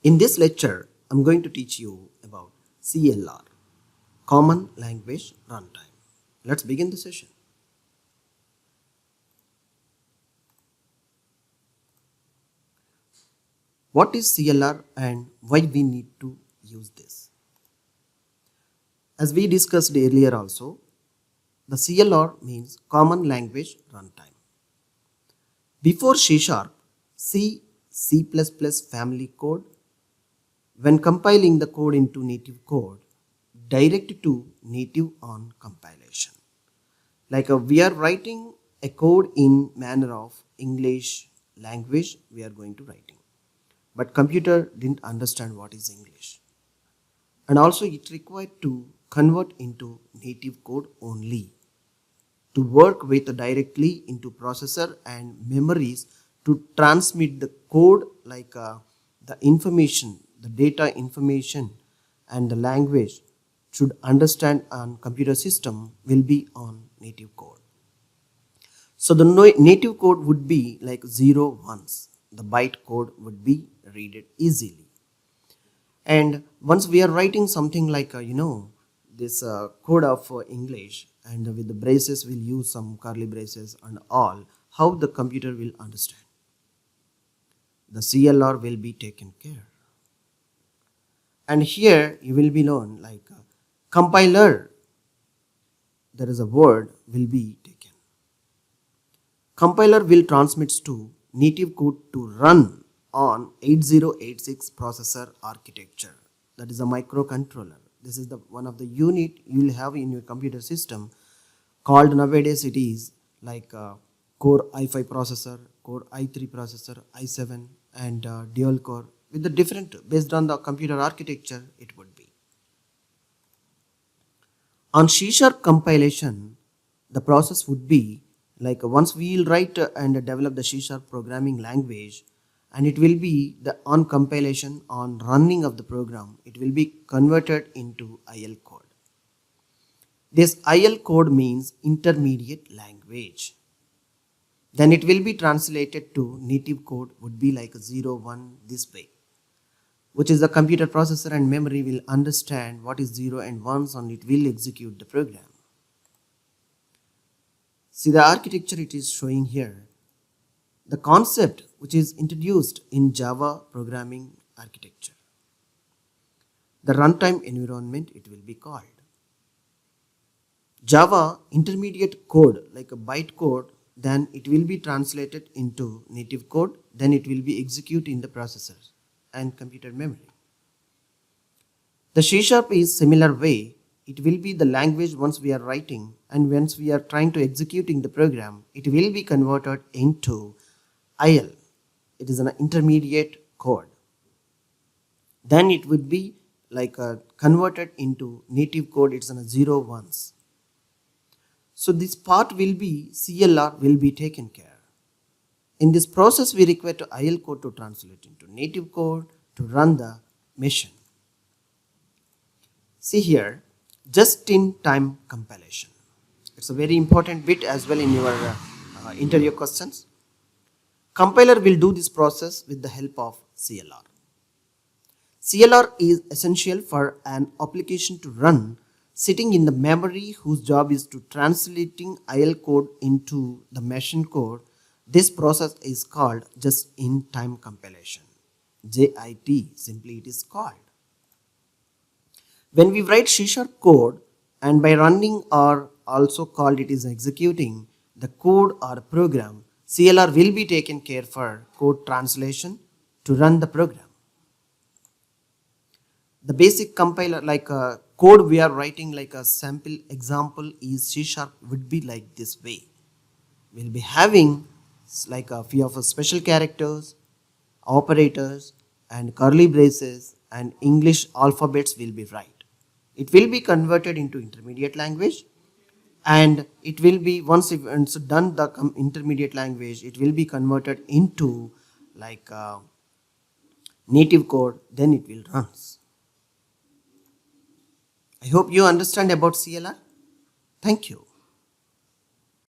In this lecture, I'm going to teach you about CLR, Common Language Runtime. Let's begin the session. What is CLR and why we need to use this? As we discussed earlier also, the CLR means Common Language Runtime. Before C#, C, C++ family code, when compiling the code into native code, direct to native on compilation. Like we are writing a code in manner of English language we are going to writing. But computer didn't understand what is English. And also it required to convert into native code only to work with directly into processor and memories to transmit the code like the information, the data information and the language should understand on computer system will be on native code. So the native code would be like 0 1s. The byte code would be read easily. And once we are writing something like this code of English, and with the braces we'll use some curly braces and all, how the computer will understand. The CLR will be taken care. And here you will be known like compiler, there is a word will be taken. Compiler will transmits to native code to run on 8086 processor architecture. That is a microcontroller. This is the one of the unit you will have in your computer system, called nowadays it is like Core i5 processor, Core i3 processor, i7 and dual core with the different based on the computer architecture it would be. On C# compilation, the process would be like once we will write and develop the C# programming language, and it will be the on compilation on running of the program, it will be converted into IL code. This IL code means intermediate language. Then it will be translated to native code would be like 0 1 this way, which is the computer processor and memory will understand what is 0 and 1s and it will execute the program. See the architecture it is showing here. The concept which is introduced in Java programming architecture. The runtime environment it will be called. Java intermediate code like a byte code, then it will be translated into native code, then it will be executed in the processor and computer memory. The C# is similar way. It will be the language once we are writing, and once we are trying to executing the program, it will be converted into IL. It is an intermediate code. Then it would be like converted into native code. It's on a 0 1s. So this part will be CLR will be taken care. In this process we require to IL code to translate into native code to run the mission. See here, just-in-time compilation. It's a very important bit as well in your interview questions. Compiler will do this process with the help of CLR. CLR is essential for an application to run sitting in the memory whose job is to translating IL code into the machine code. This process is called just-in-time compilation. JIT, simply it is called. When we write C# code and by running or also called it is executing the code or program, CLR will be taken care for code translation to run the program. The basic compiler like a code we are writing like a sample example is C# would be like this way. We'll be having like a few of special characters, operators and curly braces and English alphabets will be right. It will be converted into intermediate language, and it will be once it's done the intermediate language, it will be converted into like native code, then it will runs. I hope you understand about CLR. Thank you.